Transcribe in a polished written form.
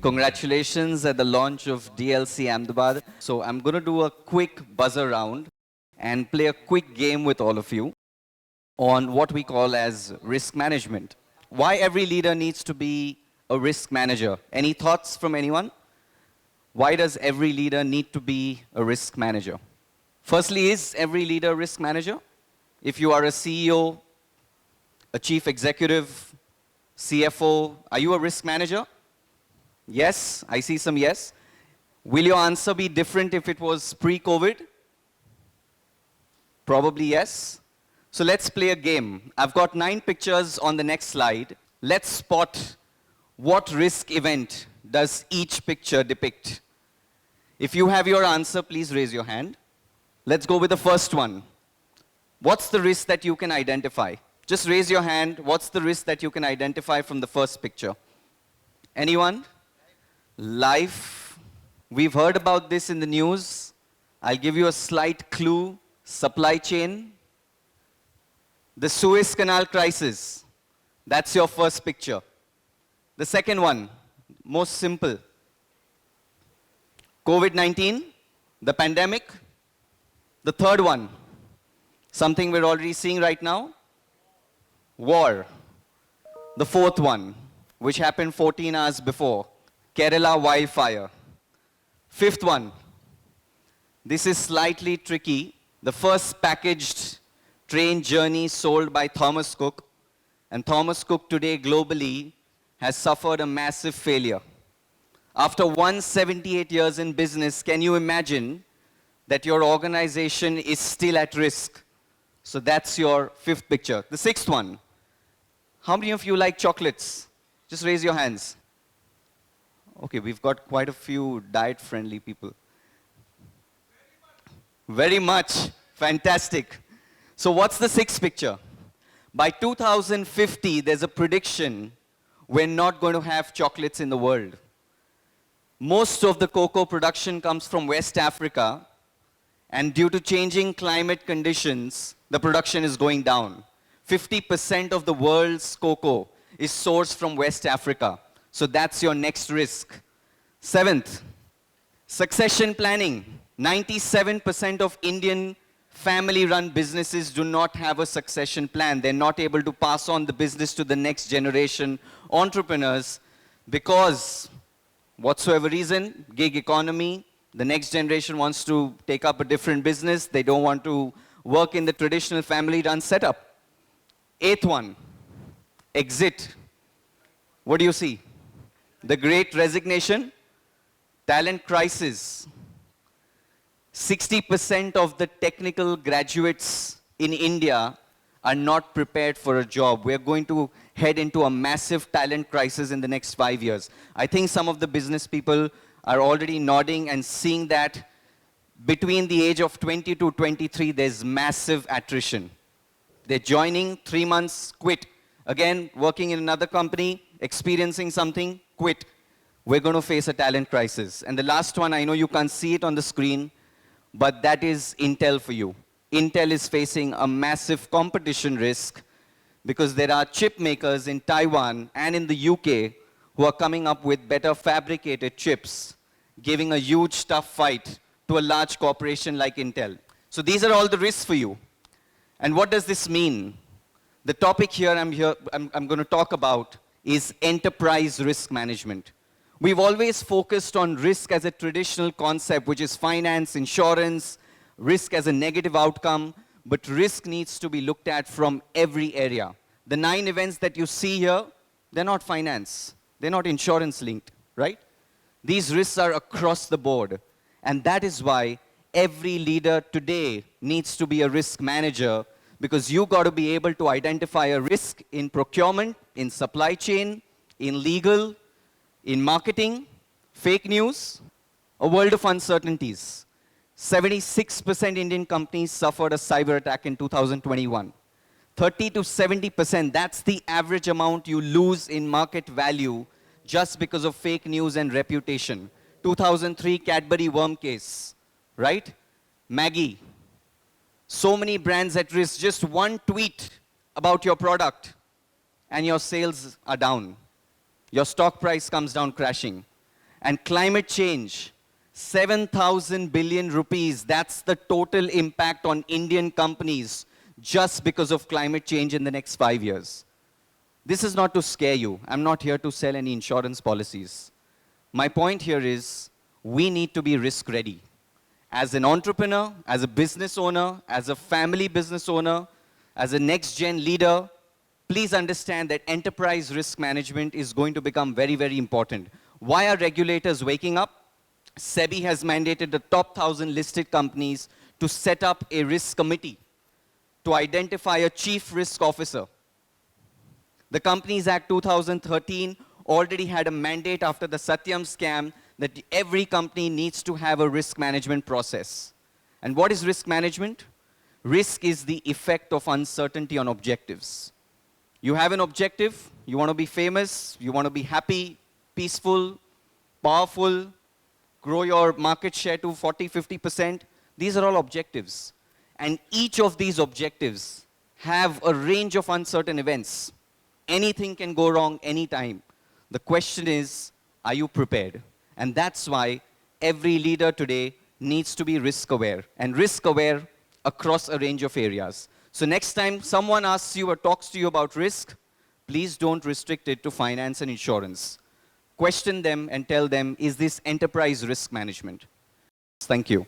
Congratulations at the launch of DLC Ahmedabad. So I'm going to do a quick buzzer round and play a quick game with all of you on what we call as risk management. Why every leader needs to be a risk manager. Any thoughts from anyone? Why does every leader need to be a risk manager? Firstly, is every leader a risk manager? If you are a CEO, a chief executive, CFO, are you a risk manager? Yes, I see some yes. Will your answer be different if it was pre-COVID? Probably yes. So let's play a game. I've got 9 pictures on the next slide. Let's spot what risk event does each picture depict. If you have your answer, please raise your hand. Let's go with the first one. What's the risk that you can identify? Just raise your hand. What's the risk that you can identify from the first picture? Anyone? Life. We've heard about this in the news. I'll give you a slight clue. Supply chain. The Suez Canal crisis. That's your first picture. The second one, most simple. COVID-19, the pandemic. The third one, something we're already seeing right now, war. The fourth one, which happened 14 hours before, Kerala wildfire. Fifth one, this is slightly tricky. The first packaged train journey sold by Thomas Cook. And Thomas Cook today globally has suffered a massive failure. After 178 years in business, can you imagine that your organization is still at risk? So that's your fifth picture. The sixth one. How many of you like chocolates? Just raise your hands. Okay, we've got quite a few diet-friendly people. Very much. Fantastic. So what's the sixth picture? By 2050, there's a prediction we're not going to have chocolates in the world. Most of the cocoa production comes from West Africa, and due to changing climate conditions, the production is going down. 50% of the world's cocoa is sourced from West Africa. So that's your next risk. Seventh, succession planning. 97% of Indian family-run businesses do not have a succession plan. They're not able to pass on the business to the next generation entrepreneurs because, whatsoever reason, gig economy, the next generation wants to take up a different business. They don't want to work in the traditional family-run setup. Eighth one, exit. What do you see? The great resignation, talent crisis. 60% of the technical graduates in India are not prepared for a job. We're going to head into a massive talent crisis in the next 5 years. I think some of the business people are already nodding and seeing that between the age of 20 to 23, there's massive attrition. They're joining, 3 months, quit. Again, working in another company, experiencing something, quit. We're going to face a talent crisis. And the last one, I know you can't see it on the screen, but that is Intel for you. Intel is facing a massive competition risk because there are chip makers in Taiwan and in the UK who are coming up with better fabricated chips, giving a huge tough fight to a large corporation like Intel. So these are all the risks for you. And what does this mean? The topic here I'm going to talk about is enterprise risk management. We've always focused on risk as a traditional concept, which is finance, insurance, risk as a negative outcome, but risk needs to be looked at from every area. The 9 events that you see here, they're not finance. They're not insurance linked, right? These risks are across the board. And that is why every leader today needs to be a risk manager, because you got to be able to identify a risk in procurement, in supply chain, in legal, in marketing, fake news, a world of uncertainties. 76% Indian companies suffered a cyber attack in 2021. 30 to 70%, that's the average amount you lose in market value just because of fake news and reputation. 2003 Cadbury worm case, right? Maggie. So many brands at risk, just one tweet about your product and your sales are down. Your stock price comes down crashing. And climate change, 7,000 billion rupees, that's the total impact on Indian companies just because of climate change in the next 5 years. This is not to scare you. I'm not here to sell any insurance policies. My point here is we need to be risk ready. As an entrepreneur, as a business owner, as a family business owner, as a next-gen leader, please understand that enterprise risk management is going to become very, very important. Why are regulators waking up? SEBI has mandated the top 1,000 listed companies to set up a risk committee to identify a chief risk officer. The Companies Act 2013 already had a mandate after the Satyam scam that every company needs to have a risk management process. And what is risk management? Risk is the effect of uncertainty on objectives. You have an objective, you want to be famous, you want to be happy, peaceful, powerful, grow your market share to 40, 50%. These are all objectives. And each of these objectives have a range of uncertain events. Anything can go wrong anytime. The question is, are you prepared? And that's why every leader today needs to be risk aware, and risk aware across a range of areas. So next time someone asks you or talks to you about risk, please don't restrict it to finance and insurance. Question them and tell them, is this enterprise risk management? Thank you.